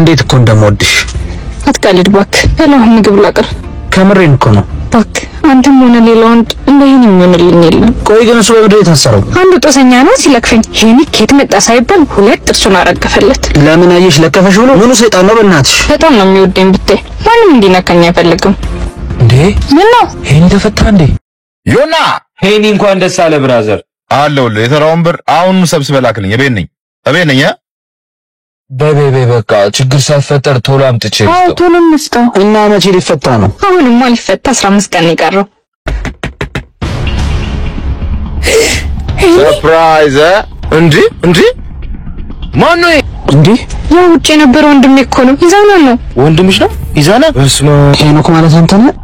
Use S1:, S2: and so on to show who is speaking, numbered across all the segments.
S1: እንዴት እኮ እንደምወድሽ
S2: አትቀልድ እባክህ። ያለው ምግብ ላቅር
S1: ከምሬን እኮ ነው
S2: እባክህ። አንተም ሆነ ሌላው እንደዚህ የሚሆንልኝ የለም።
S1: ቆይ ግን እሱ በምድር የታሰረው
S2: አንዱ ጦሰኛ ነው ሲለክፈኝ ሄኒ ከየት መጣ ሳይባል ሁለት ጥርሱን አረገፈለት።
S1: ለምን አየሽ ለከፈሽ ብሎ ምኑ ሰይጣን ነው በእናትሽ።
S2: በጣም ነው የሚወደኝ ብታይ ማንም እንዲነካኝ አይፈልግም።
S1: እንዴ
S2: ምን ነው
S1: ሄኒ ተፈታ እንዴ?
S3: ዮና ሄኒ እንኳን ደስ አለ ብራዘር። አለውልህ የተራውን ብር አሁን ሰብስበህ ላክልኝ። እቤት ነኝ በቤቤ በቃ ችግር ሳይፈጠር ቶሎ አምጥቼ
S2: አዎ ቶሎ እንስጠው።
S1: እና መቼ ሊፈታ ነው?
S2: አሁንማ ሊፈታ 15 ቀን ይቀረው።
S3: ሰርፕራይዝ እንዴ ማን ነው
S1: እንዴ?
S2: ያው ውጪ የነበረ ወንድሜ እኮ ነው። ይዛና ነው
S1: ወንድምሽ ነው? ይዛና በስመ ሄኖክ ማለት አንተ ነህ?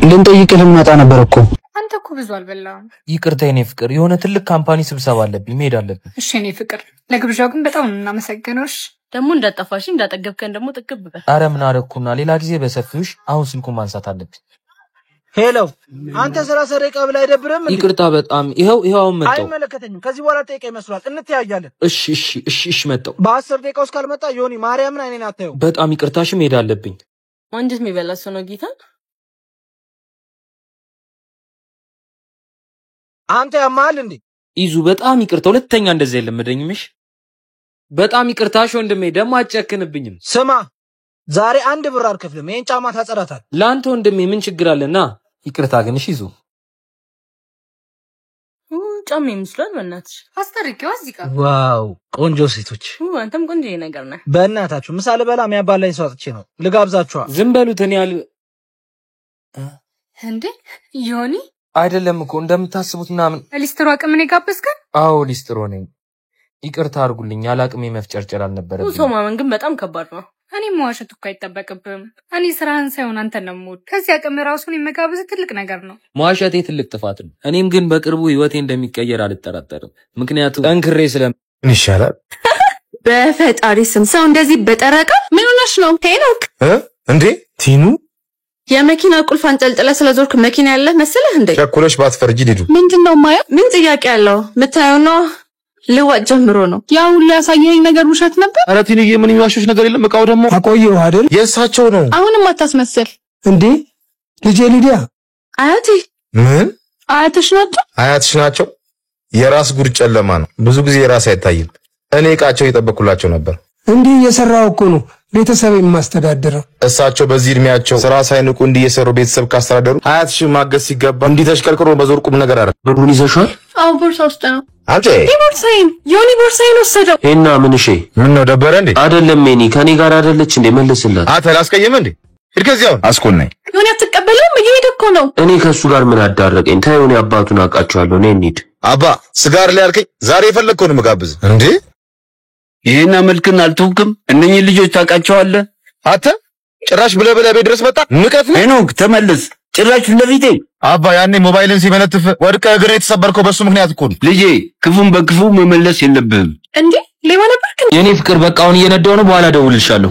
S1: ልንጠይቅህ ልንመጣ ነበር እኮ።
S2: አንተ እኮ ብዙ አልበላም።
S4: ይቅርታ የኔ ፍቅር የሆነ ትልቅ ካምፓኒ ስብሰባ አለብኝ መሄድ አለብኝ።
S2: እሺ የኔ ፍቅር ለግብዣው ግን በጣም እናመሰግነውሽ።
S5: ደግሞ እንዳጠፋሽ እንዳጠገብከን ደግሞ ጥቅብ በል።
S4: አረ ምን አደረኩና ሌላ ጊዜ በሰፊውሽ አሁን ስልኩን ማንሳት አለብኝ።
S1: ሄሎ አንተ 30 ደቂቃ ብላ አይደብርም እንዴ?
S4: ይቅርታ በጣም ይሄው አሁን መጣው።
S1: አይመለከተኝም። ከዚህ በኋላ ጠይቀኝ መስሏል። እንተያያለን።
S4: እሺ መጣው።
S1: በ10 ደቂቃ ውስጥ ካልመጣ ዮኒ ማርያምን አይኔን አታየው።
S4: በጣም ይቅርታሽ መሄድ አለብኝ።
S5: ወንድስ የሚበላ ሰው ነው ጌታ።
S1: አንተ ያማል እንዴ?
S4: ይዙ በጣም ይቅርታ ሁለተኛ እንደዚህ የለመደኝምሽ። በጣም ይቅርታሽ ወንድሜ ደግሞ አጨክንብኝም።
S1: ስማ ዛሬ 1 ብር አልከፍልም። ይሄን ጫማ ታጸዳታል።
S4: ላንተ ወንድሜ ምን ችግር አለና? ይቅርታ ግን እሺ ይዙ።
S5: ጫማ ይመስላል በእናትሽ።
S2: አስተርቂው እዚህ ጋር
S1: ዋው ቆንጆ ሴቶች።
S5: አንተም ቆንጆ ነገር ነህ።
S1: በእናታችሁ ምሳሌ በላ የሚያባላኝ ሰው አጥቼ ነው። ልጋብዛችኋ።
S4: ዝም በሉት። እኔ ያል
S2: እንዴ ዮኒ
S4: አይደለም እኮ እንደምታስቡት ምናምን
S2: ሊስትሮ አቅም ነው ጋበዝከን?
S4: አዎ ሊስትሮ ነኝ። ይቅርታ አድርጉልኝ። ያላቅሜ መፍጨርጨር አልነበረብኝ።
S5: ሰው ማመን ግን በጣም ከባድ ነው።
S2: እኔ መዋሸት እኮ አይጠበቅብም። እኔ ስራህን ሳይሆን አንተን ነው የምወድ። ከዚህ አቅም ራሱን የመጋበዝ ትልቅ ነገር ነው።
S4: መዋሸቴ ትልቅ ጥፋት ነው። እኔም ግን በቅርቡ ህይወቴ እንደሚቀየር አልጠራጠርም። ምክንያቱም ጠንክሬ ምን
S3: ይሻላል?
S6: በፈጣሪ ስም ሰው እንደዚህ በጠረቀ ምን ሆነሽ ነው? ሄኖክ
S3: እንዴ ቲኑ
S6: የመኪና ቁልፍ አንጠልጥለ ስለዞርክ መኪና ያለ መሰለህ እንዴ?
S3: ቸኩለሽ ባትፈርጂ ዲዱ
S6: ምንድነው ማያ? ምን ጥያቄ ያለው? ምታየው ነው ልዋጭ ጀምሮ ነው። ያው ሁሉ ያሳየኝ ነገር ውሸት ነበር።
S3: ኧረ ቲኑዬ ምን የሚዋሽሽ ነገር የለም። እቃው ደግሞ
S1: አቆየው አይደል?
S3: የእሳቸው ነው።
S6: አሁንም አታስመስል
S1: እንዴ ልጄ ሊዲያ።
S6: አያቴ
S3: ምን
S6: አያትሽ ናቸው?
S3: አያትሽ ናቸው? የራስ ጉድ ጨለማ ነው። ብዙ ጊዜ የራስ አይታይም። እኔ እቃቸው እየጠበኩላቸው ነበር።
S1: እንዴ እየሰራው እኮ ነው ቤተሰብ የማስተዳደረው።
S3: እሳቸው በዚህ እድሜያቸው ስራ ሳይንቁ እንዲየሰሩ ቤተሰብ ካስተዳደሩ አያትሽ ማገዝ ሲገባ እንዲህ ተሽቀርቅሮ በዞር ቁም ነገር አረ ብሩን ይዘሻል?
S6: አዎ ቦርሳ ውስጥ ነው።
S3: አንቺ
S6: ቦርሳዬን ዮኒ ቦርሳዬን ወሰደው።
S4: እና ምን እሺ
S3: ምን ነው ደበረ እንዴ?
S4: አይደለም ሜኒ ከኔ ጋር አይደለች እንዴ? መልስላት።
S3: አላስቀየመ እንዴ? ሂድ ከዚያው አስኮልነኝ።
S6: ዮኒ አትቀበለውም? እየሄደ እኮ ነው።
S4: እኔ ከሱ ጋር ምን አዳረቀኝ? ታዩን አባቱን አውቃቸዋለሁ። እኔ እንሂድ።
S3: አባ ስጋር ላይ አልከኝ። ዛሬ የፈለግከውን መጋብዝ እንዴ?
S7: ይሄን መልክን አልተውክም። እነኚህ ልጆች ታውቃቸዋለህ?
S3: አተ ጭራሽ ብለህ ቤት ድረስ መጣ። ንቀት ነው።
S7: ሄኖክ ተመለስ። ጭራሽ ለፊቴ
S3: አባ ያኔ ሞባይልን ሲመለጥፍ ወድቀ እግር የተሰበርከው በሱ ምክንያት እኮ ነው።
S7: ልጄ ክፉን በክፉ መመለስ የለብህም።
S6: እንዴ ሌባ ነበርክ?
S4: የኔ ፍቅር በቃ አሁን እየነዳው ነው። በኋላ ደውልልሻለሁ።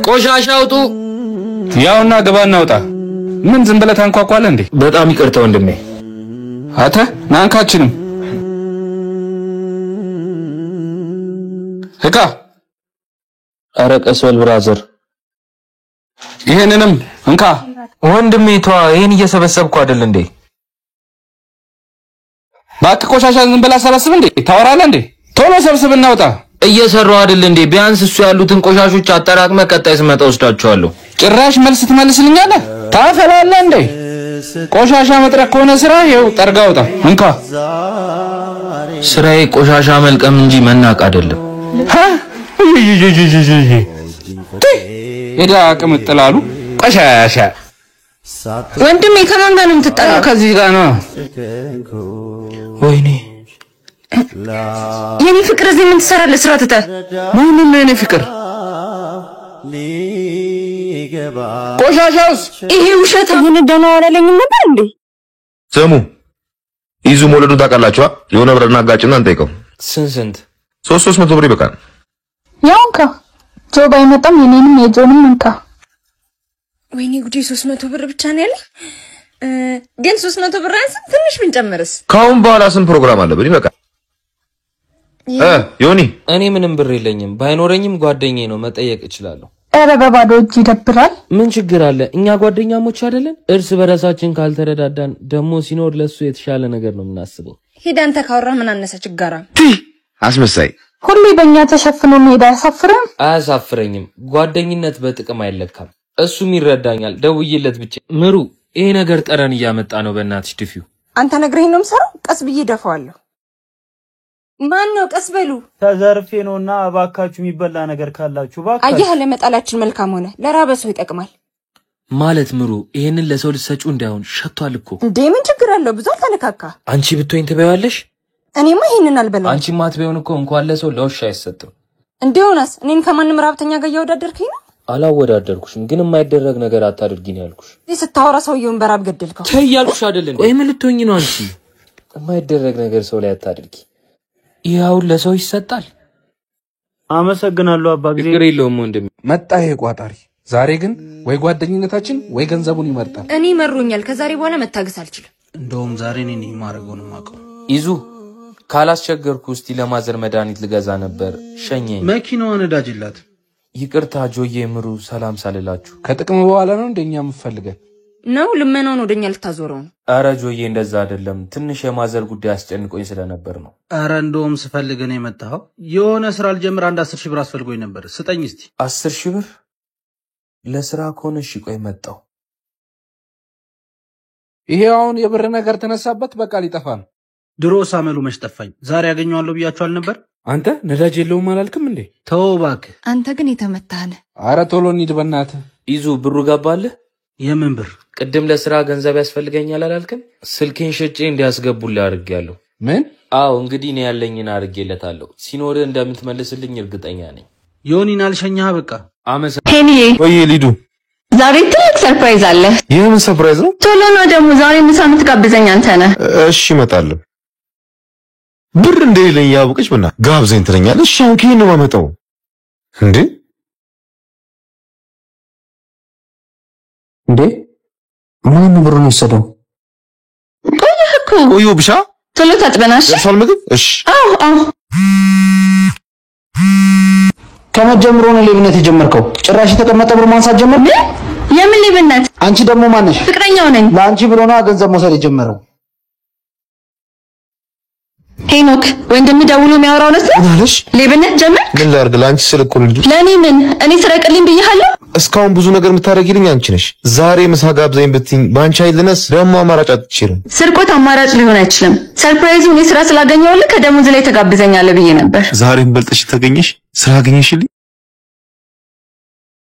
S4: ቆሻሻ አውጡ።
S7: ያውና ገባ እናውጣ። ምን ዝም ብለህ ታንኳኳለህ እንዴ?
S4: በጣም ይቅርታ ወንድሜ።
S7: አተ ናንካችንም እቃ
S4: ኧረ ቀስ በል ብራዘር።
S7: ይሄንንም እንካ
S4: ወንድሜ። ተዋ ይሄን እየሰበሰብኩ አይደል እንዴ?
S7: እባክህ ቆሻሻ ዝም ብለህ ሰበስብ እንዴ? ታወራለህ እንዴ? ቶሎ ሰብስብ እናውጣ።
S4: እየሰራው አይደል እንዴ? ቢያንስ እሱ ያሉትን ቆሻሾች አጠራቅመ ቀጣይ ስመጣ ወስዳቸዋለሁ።
S7: ጭራሽ መልስ ትመልስልኛለህ? ታፈላለህ እንዴ? ቆሻሻ መጥረግ ከሆነ ስራ ይኸው ጠርጋ አውጣ። እንካ
S4: ስራዬ ቆሻሻ መልቀም እንጂ መናቅ አይደለም።
S7: ሄዳ ቅምጥላሉ ቆሻሻ።
S6: ወንድሜ ከማን ጋር ነው የምትጣላው?
S7: ከዚህ ጋር ነው።
S4: ወይኔ
S6: የኔ ፍቅር እዚህ ምን ትሰራለህ? ስራ ትተህ
S7: ምንም የኔ ፍቅር ቆሻሻውስ
S6: ይሄ ውሸት አሁን ደህና አላለኝም ነበር እንዴ?
S3: ስሙ ይዙ ሞለዱ ታውቃላችሁ? የሆነ ብረና ጋጭና እንጠይቀው።
S4: ስንት
S3: 300 ብር ይበቃል።
S2: ያውንካ ጆ ባይመጣም የኔንም የጆንም እንካ።
S5: ወይኔ ጉዴ 300 ብር ብቻ ነው ያለ። ግን 300 ብር አንስ ትንሽ ብንጨምርስ?
S3: ካሁን በኋላ ስንት ፕሮግራም አለብን? ይበቃል። ዮኒ
S4: እኔ ምንም ብር የለኝም ባይኖረኝም ጓደኛዬ ነው መጠየቅ እችላለሁ
S6: ኧረ በባዶ እጅ ይደብራል
S4: ምን ችግር አለ እኛ ጓደኛሞች አይደለን እርስ በራሳችን ካልተረዳዳን ደሞ ሲኖር ለሱ የተሻለ ነገር ነው የምናስበው
S5: ሄድ አንተ ካወራ ምን አነሰ ችጋራ
S3: አስመሳይ
S6: ሁሌ በእኛ ተሸፍኖ መሄድ አያሳፍርም
S4: አያሳፍረኝም ጓደኝነት በጥቅም አይለካም እሱም ይረዳኛል ደውዬለት ብቻ ምሩ ይሄ ነገር ጠረን እያመጣ ነው በእናትሽ ድፊው
S5: አንተ ነግረኝ ነው የምሰራው ቀስ ብዬ ደፋዋለሁ ማን ነው ቀስ በሉ
S8: ተዘርፌ ነውና እባካችሁ የሚበላ ነገር ካላችሁ እባካችሁ
S5: አየህ ለመጣላችን መልካም ሆነ ለራበሰው ይጠቅማል
S4: ማለት ምሩ ይሄንን ለሰው ልትሰጪው እንዳይሆን ሸቷል እኮ
S5: እንዴ ምን ችግር አለው ብዙ አልተነካካ
S4: አንቺ ብትወይን ትበያለሽ
S5: እኔማ ይሄንን አልበላም
S4: አንቺ ማትበዩን እኮ እንኳን ለሰው ለውሻ አይሰጥም
S5: እንደውናስ እኔን ከማንም ራብተኛ ጋር ያወዳደርከኝ ነው
S4: አላወዳደርኩሽም ግን የማይደረግ ነገር አታድርጊ ነው ያልኩሽ
S5: ስታወራ ሰውየውን በራብ ገደልከው
S4: ተይ ያልኩሽ አይደል እንዴ ወይ ምን ልትሆኚ ነው አንቺ የማይደረግ ነገር ሰው ላይ አታድርጊ ይሄው ለሰው ይሰጣል
S8: አመሰግናለሁ አባ ጊዜ
S4: ችግር የለውም ወንድም
S7: መጣ ይሄ ቋጣሪ ዛሬ ግን ወይ ጓደኝነታችን ወይ ገንዘቡን ይመርጣል
S5: እኔ መሮኛል ከዛሬ በኋላ መታገስ አልችልም
S8: እንደውም ዛሬ እኔ ማረጋውን ማቀው
S4: ይዙ ካላስቸገርኩ እስቲ ለማዘር መድኃኒት ልገዛ ነበር ሸኘኝ
S8: መኪናዋ ነዳጅላት
S4: ይቅርታ ጆዬ ምሩ ሰላም ሳልላችሁ
S7: ከጥቅም በኋላ ነው እንደኛ የምፈልገን
S5: ነው ልመናውን ወደኛ ልታዞረው ነው
S4: አረ ጆዬ እንደዛ አይደለም ትንሽ የማዘር ጉዳይ አስጨንቆኝ ስለነበር ነው
S8: አረ እንደውም ስፈልግ ነው የመጣው የሆነ ስራ ልጀምር አንድ 10 ሺህ ብር አስፈልጎኝ ነበር ስጠኝ እስቲ
S4: 10 ሺህ ብር ለስራ ከሆነ እሺ ቆይ መጣው
S7: ይሄ አሁን የብር ነገር ተነሳበት በቃ ሊጠፋ ነው
S8: ድሮ ሳመሉ መሽጠፋኝ ዛሬ ያገኘዋለሁ ብያችሁ አልነበር
S7: አንተ ነዳጅ የለውም አላልክም እንዴ
S8: ተው እባክህ
S6: አንተ ግን የተመታህ
S7: አረ ቶሎ እንሂድ በእናትህ
S4: ይዙ ብሩ ገባልህ
S8: የምን ብር
S4: ቅድም ለስራ ገንዘብ ያስፈልገኛል አላልክም ስልኬን ሸጬ እንዲያስገቡልህ አድርጌያለሁ
S7: ምን
S4: አዎ እንግዲህ እኔ ያለኝን አድርጌለታለሁ ሲኖር እንደምትመልስልኝ እርግጠኛ ነኝ
S8: ዮኒን አልሸኛህ በቃ
S6: ሄኒዬ
S3: ወይ ሊዱ
S6: ዛሬ ትልቅ ሰርፕራይዝ አለ
S3: የምን ሰርፕራይዝ ነው
S6: ቶሎ ነው ደግሞ ዛሬ ምሳ የምትጋብዘኝ አንተ ነህ
S3: እሺ እመጣለሁ ብር እንደሌለኝ ያውቅሽ በና ጋብዘኝ ትለኛለሽ እሺ አሁን ከየት ነው የማመጣው
S1: እንዴ ማን ብሩን ወሰደው
S3: ቆዩ ብቻ
S6: ቶሎ ታጥበናሽ
S3: ደርሷል ምግብ እሺ
S6: አዎ
S1: ከመጀመሩ ነው ሌብነት የጀመርከው ጭራሽ የተቀመጠ ብር ማንሳት ጀመርክ
S6: የምን ሌብነት
S1: አንቺ ደግሞ ማነሽ
S6: ፍቅረኛው ነኝ
S1: ለአንቺ ብሎ ነው ገንዘብ መውሰድ የጀመረው
S6: ሄኖክ ወንድም ደውሎ የሚያወራው ነው
S3: ምናለሽ
S6: ሌብነት ጀመር
S3: ምን ላድርግ ለአንቺ ስልክ ልጅ
S6: ለኔ ምን እኔ ስረቅልኝ ብዬሃለሁ
S3: እስካሁን ብዙ ነገር የምታደርጊልኝ አንቺ ነሽ ዛሬ ምሳ ጋብዘኝ ብትይኝ ባንቺ አይልነስ ደግሞ አማራጭ አትችልም
S6: ስርቆት አማራጭ ሊሆን አይችልም ሰርፕራይዙ እኔ ስራ ስላገኘሁልህ ከደሞዝ ላይ ተጋብዘኛለህ ብዬ ነበር
S3: ዛሬም በልጥሽ ተገኘሽ ስራ አገኘሽልኝ